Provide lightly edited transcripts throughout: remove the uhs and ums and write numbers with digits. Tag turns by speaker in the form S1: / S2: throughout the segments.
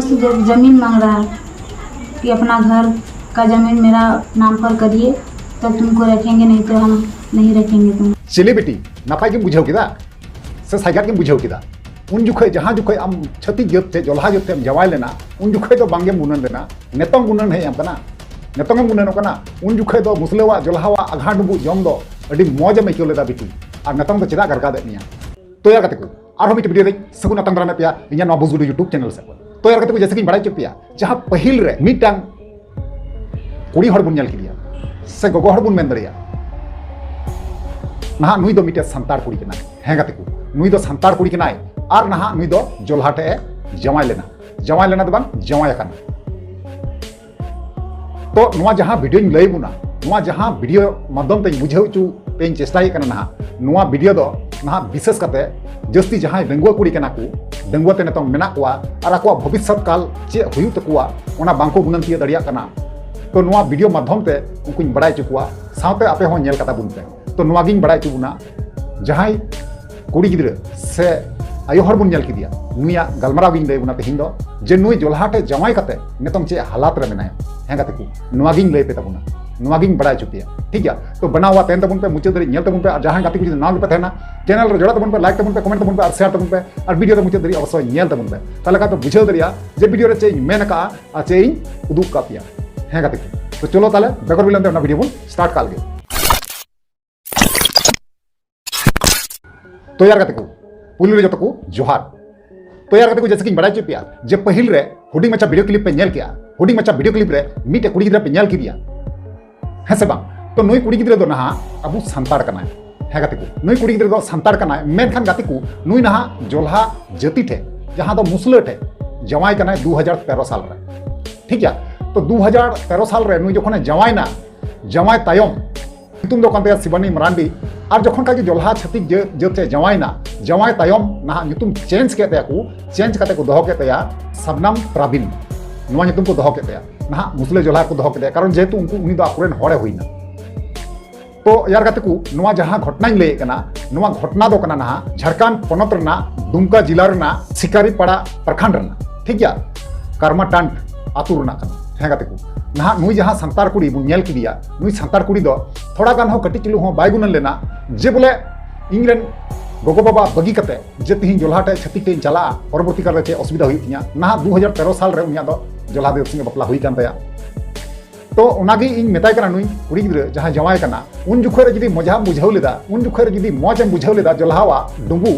S1: की ज़मीन मांग रहा है कि अपना घर का ज़मीन मेरा नाम पर करिए, तब तुमको रखेंगे, नहीं तो हम नहीं रखेंगे तुम।
S2: चले बेटी नपाय के बुझाव किदा से साइगार के बुझाव किदा उन जुखे जहाँ जुखे आम छती जते जोल्हा जते जवाय लेना उन जुखे तो बांगे मुनन लेना नेतों गुनन है हमकना नेतों गुनन कना उन जुखे तो मुसलेवा जोल्हावा आघा डुबु जम दो अडी मौज में क्यों लेदा बेटी और नेतों तो चिदा गरका दे मिया तो यार कते को आरो मिट वीडियो रे सगुन अतंगरा में पिया इया नो बुजुडू यूट्यूब चैनल से तो यार कते को जैसे कि बड़ाई चपिया जहाँ पहिल रे मिटांग कुड़ी हड़ बुन नेल किदिया से गोगो हड़ बुन मेन दरिया नहा नुई दो मिटे संतार कुड़ी कना है गते को नुई दो संतार कुड़ी कना और नहा नुई दो जोल्हाटे जवाय लेना दो बांग जवाय कना तो नुआ जहां वीडियो लय बुना नुआ जहां वीडियो माध्यम ते बुझाव चु पेन चेष्टाय कना नहा नुआ वीडियो दो नहा विशेष कते जस्ती जहां डंगुआ कुड़ी कना को डंगुआ ते नतों मेना कोआ और आको भविष्य काल चे हुयु तकुआ ओना बांको गुनंती दरिया कना तो नुआ वीडियो माध्यम ते उनकुñ बड़ाय चुकुआ सावते आपे हो नेल कता बुनते तो नुआ गिñ बड़ाय चुबुना जहां कुड़ी गिद्र से आयो हर बुन नेल किदिया नुया गलमराव गिñ लय बुना तेहिं दो जे नुई जोल्हाटे जवाय कते नेतों चे हालात रे मेनाय है गते को नुआ गिñ लय पे तबुना नुआ गिñ बड़ाय चुपिया ठीक है तो बनावा तेन तबुन पे मुचे दरी नेल तबुन पे जहां गते को नाम पे थेना चैनल रे जोड़ा तबुन पे लाइक तबुन पे कमेंट तबुन पे और शेयर तबुन पे और वीडियो तो मुचे दरी अवश्य नेल तबुन पे तले का तो बुझाव दरिया जे वीडियो रे चे मेन का आ चे उदुक का पिया है गते को तो चलो ताले बेगर बिलंते ना वीडियो बुन स्टार्ट काल गे तो यार गते को पुलिस रे जतो को जोहार तो यार गते को जैसे कि बड़ाई चुपिया जे पहिल रे हुडिंग मचा वीडियो क्लिप पे नेल किया हुडिंग मचा वीडियो क्लिप रे मिटे कुड़ी गिद्रा पे नेल किदिया है से बांग तो नुई कुड़ी गिद्रा दो नहा अबु संतार कना है गते को नुई कुड़ी गिद्रा दो संतार कना मेनखान गते को नुई नहा जोल्हा जति ठे जहां दो मुसले ठे जवाय कना 2013 साल रे ठीक है तो 2013 साल रे नुई जखने जवाय ना जवाय तायम तुम दो कांते शिवानी मरांडी और जखन का जोल्हा छतिक जते जवाय ना जवाय तायम ना नितुम चेंज कते को दोहो केतया सबनाम प्राबिन नुआ नितुम को दोहो केतया ना मुसले जोल्हा को दोहो केतया कारण जेतु उनको उनी दो आकुरेन हड़े हुईना तो यार गते को नुआ जहां घटना लय कना नुआ घटना दो कना ना झारखंड पोनत रना दुमका जिला रना शिकारीपाड़ा प्रखंड रना ठीक है कर्माटांड आतु रना कना है गते को ना नुई जहां संतार कुड़ी बुन नेल किदिया नुई संतार कुड़ी दो थोड़ा गान हो कटी चिलु हो बाय गुनन लेना जे बोले इंग्रेन गोगो बाबा बगी कते जे तिहिं जोल्हाटे छतिक ते चला परवर्ती काल रे चे असुविधा हुई तिया ना 2013 साल रे उनिया दो जोल्हा दे संगे बपला हुई कान तया तो उनागी इन मेताय कना नुई कुड़ी गिद्रा जहां जवाय कना उन जुखे रे जदी मजा बुझाव लेदा उन जुखे रे जदी मौज बुझाव लेदा जोल्हावा डुबू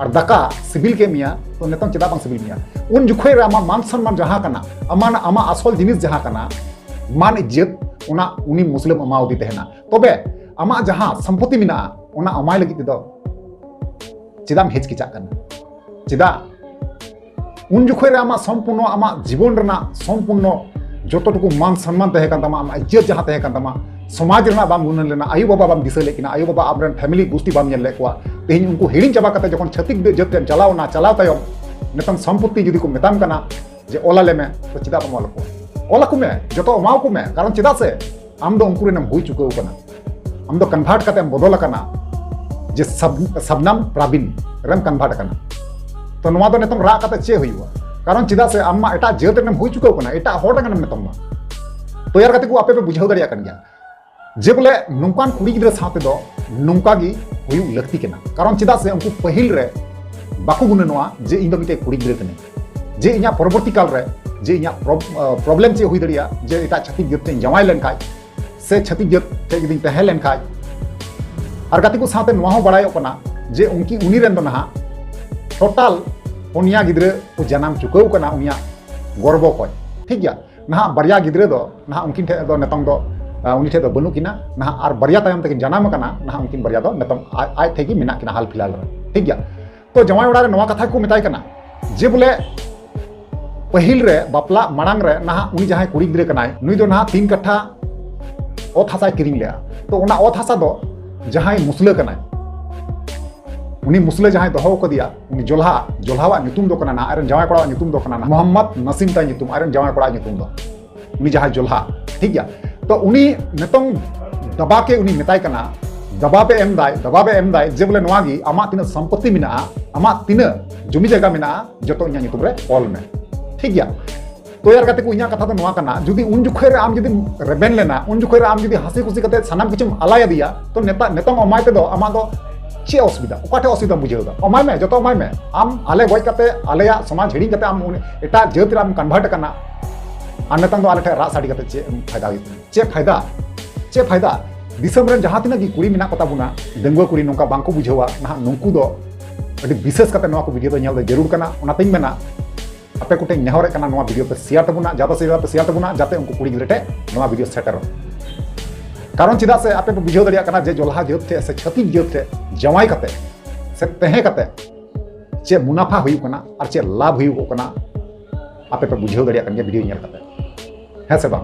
S2: और दाका सिविल के मिया तो नेतों चेदा बांग सिविल मिया उन जुखे रे आमा मान सम्मान जहां कना आमा असल जिनिस जहां कना मान इज्जत उना उनी मुस्लिम अमाउदी तेहना तबे आमा जहां संपत्ति मिना उना अमाय लगी दो चेदाम हेचकिचा कना चेदा उन जुखे रे आमा संपूर्ण आमा जीवन रना संपूर्ण जोतोटुकु मान सम्मान तहे कान तमा आमा इज्जत जहां तहे कान तमा समाज रना बाम गुनन लेना आयु बाबा बाम दिसे लेकिना आयु बाबा आबरन फैमिली गोष्ठी बाम नेल लेकवा तेहिं उनको हिडिंग चाबा कते जखन छतिक जते चलाव ना चलाव तायम नेतन संपत्ति जुदी को मेताम कना जे ओला ले में तो चेदा बाम ओला को में जतो अमाव को में कारण चेदा से आम दो उनको रेनम हुई चुके कना आम दो कन्वर्ट कते बदल कना जे सबनाम प्राबिन रेम कन्वर्ट कना तो नवा दो नेतम रा कते चे हुईवा कारण चेदा से आमा एटा जेत रेनम हुई चुके कना एटा होड़ कना नेतम मा तो यार कते को आपे पे बुझाव दरिया कन गया जे बोले नौकान कुड़ी गिद्रा साथे दो नौका गी हुई लगती केना कारण चेदा से उनको पहिल रे बाको गुननवा जे इन दो मिटे कुड़ी गिद्रा तने जे इया परवर्ती काल रे जे इया प्रॉब्लम चे हुई दरिया जे एटा छतिक जते जवाय लेन खाय से छतिक जत ते गिदिन तहे लेन खाय और गति को साथे नवा हो बड़ायो कना जे उनकी उनी रेन दो ना टोटल पुनिया गिद्रा को जन्म चुकाव कना उनिया गर्व को ठीक गया ना बरिया गिद्रा दो ना उनकिन ठे दो नेतों दो उनी ठे दो बनु किना ना और बरिया तायम तक जन्म कना ना उनकिन बरिया दो नेतों आय थे कि मिना किना हाल फिलहाल ठीक गया तो जवाय ओड़ा रे नवा कथा को मेताय कना जे बोले पहिल रे बापला मांग रे ना उनी जहां कुड़ी गिद्रा कनाय नुई दो ना 3 कट्ठा ओत हासा किरिंग लेया तो ओना ओत हासा दो जहां मुसले कनाय उनी मुसले जहां दोहो को दिया उनी जोल्हावा नितुम दो कना ना आरन जवाय कोड़ा नितुम दो कना ना मोहम्मद नसीम ता नितुम आरन जवाय कोड़ा नितुम दो उनी जहां जोल्हा ठीक गया तो उनी नेतों दबा के उनी मेताय कना दबा पे एम दाय जे बोले नवा गी आमा तिना संपत्ति मिना आमा तिना जमी जगह मिना जतो इnya नितुम रे ऑल में ठीक गया तो यार कते को इना कथा तो नवा कना जुदी उन जुखे रे आम जुदी रेबेन लेना उन जुखे रे आम जुदी हंसी खुशी कते सानाम किचुम अलाय दिया तो नेता नेतों अमाय ते दो आमा दो चे असुविधा ओकाटे असुविधा बुझेगा अमाय में जो अमाय में आम आले गज कते आलेया समाज हिड़ी कते आम एटा जात रे आम कन्वर्ट करना और नेतों दो आले ठे रा साड़ी कते चे फायदा चे फायदा दिसम रे जहां तिना की कुड़ी मिना कता बुना दंगुआ कुड़ी नोंका बांको बुझेवा ना नुंकु दो अभी विशेष करते नवा को वीडियो तो नेल जरूर करना उनातेኝ मेना आपे कोटे नेहरे करना नवा वीडियो पे शेयर तबुना ज्यादा से ज्यादा शेयर तबुना जाते उनको कुड़ी गिरटे नवा वीडियो सेटर कारण चिदा से आपे बुझेव दरिया करना जे जोलहा जेत थे से क्षति जेत थे जवाई कते से तहे कते चे मुनाफा हुई कना और चे लाभ हुई कना आपे पे बुझेव दरिया करन वीडियो नेल कते है से बा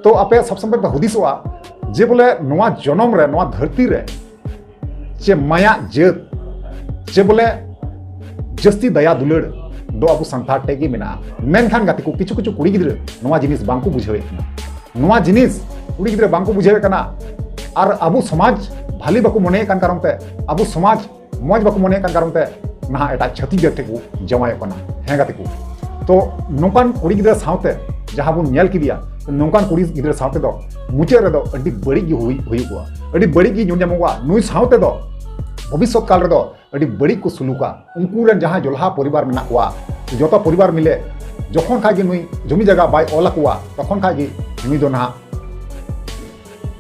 S2: तो आपे सब समय पे हुदिसवा जे बोले नवा जनम रे नवा धरती रे चे माया जेत चे बोले जस्ती दया दुलड़ दो अब संतार टेगी मेना मेनखान गाती को किछु किछु कुड़ी गिद्रे नवा जिनिस बांको बुझेवे नवा जिनिस कुड़ी गिद्रे बांको बुझेवे कना और अब समाज भाली बाको मने कान कारण ते अब समाज मौज बाको मने कान कारण ते ना एटा छति जते को जमाय कना हे गाती को तो नोकान कुड़ी गिद्रे सावते जहां बुन नेल किदिया नोकान कुड़ी गिद्रे सावते दो मुचे रे दो अडी बड़ी गी हुई को अडी बड़ी गी नुन्यामोगा नुई सावते दो भविष्य काल रे दो अडी बड़ी को सुलुका उनको रे जहां जोलहा परिवार में नाकुआ जो परिवार मिले जखन खागी नुई जमी जगह बाय ओलाकुआ तखन खागी नुई दो ना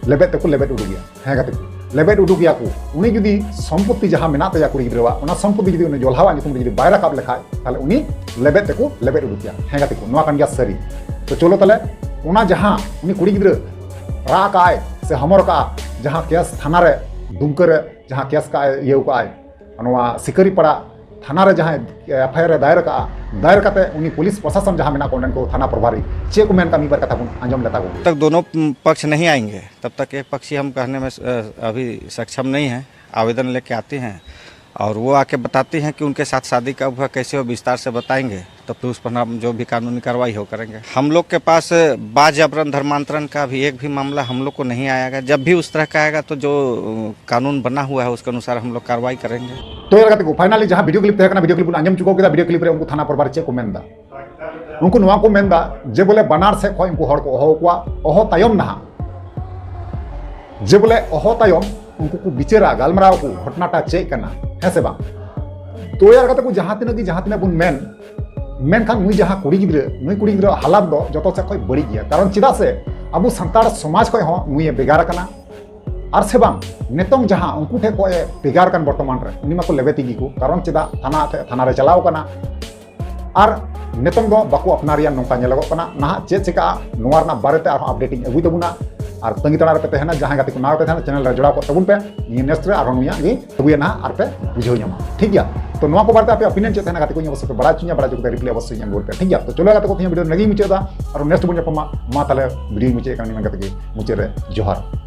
S2: लेबेट तको लेबेट उडुगिया हे गाते लेबेट उडुगिया को उनी जुदी संपत्ति जहां मेना तया कुड़ी गिद्रेवा उना संपत्ति जुदी उनी जोलहावा नितुम जुदी बाय राकाब लेखाय ताले उनी लेबेट तको लेबेट उडुगिया हे गाते को नवा कान गया सरी तो चलो ताले उना जहां उनी कुड़ी गिद्रे राकाय से हमर का जहां केस थाना रे दुमकर जहां केस का ये का नवा सिकरी पड़ा थाना रे जहां एफआईआर दायर काते उनी पुलिस प्रशासन जहां मेना कोंडन को थाना प्रभारी चे को मेन का मीबर कथा बुन अंजम लेता को
S3: तक दोनों पक्ष नहीं आएंगे तब तक एक पक्षी हम कहने में अभी सक्षम नहीं है। आवेदन लेके आते हैं और वो आके बताते हैं कि उनके साथ शादी कब हुआ कैसे हो विस्तार से बताएंगे तो फिर उस पर हम जो भी कानूनी कार्रवाई हो करेंगे। हम लोग के पास बाजबरन धर्मांतरण का भी एक भी मामला हम लोग को नहीं आएगा। जब भी उस तरह का आएगा तो जो कानून बना हुआ है उसके अनुसार हम लोग कार्रवाई करेंगे।
S2: तो यार को फाइनली जहां वीडियो क्लिप वीडियो क्लिप आंजम चुको के वीडियो क्लिप रे उनको थाना प्रभारी चे को मेनदा उनको नवा को मेनदा जे बोले बनार से खय उनको हड़ को ओहो तायम ना जे बोले ओहो तायम उनको को बिचेरा गालमराव को घटनाटा चे कना है से बा तो यार को जहां तिना बुन मेन खान नुई जहां कुड़ी गिद्रे हालात दो जतो से खय बड़ी गया कारण चिदा से अब संतार समाज खय हो नुई बेगार कना और से बांग नेतों जहां उनको ठे को बेगार कन वर्तमान रे उनी माको लेबेती गी को कारण चिदा थाना रे चलाव कना और नेतों दो बाको अपनारिया नोंका नेलगो कना ना चे चिका नोवार ना बारेते आर अपडेटिंग अगुई तबुना और तंगी तनार पे तहना जहां गाती को नाव पे तहना चैनल रे जोड़ा को तबुन पे ये नेक्स्ट रे आरो नुया गे तबुया ना आर पे बुझो न्यामा ठीक गया तो नोवा को बारते आपे ओपिनियन चे तहना गाती को अवश्य पे बड़ा चुनिया बड़ा जुक रिप्लाई अवश्य न्याम बोल पे ठीक गया तो चलो गाती को वीडियो नगी मुचेदा और नेक्स्ट बुन मा ताले वीडियो मुचे कानी गाती के मुचे रे जोहार।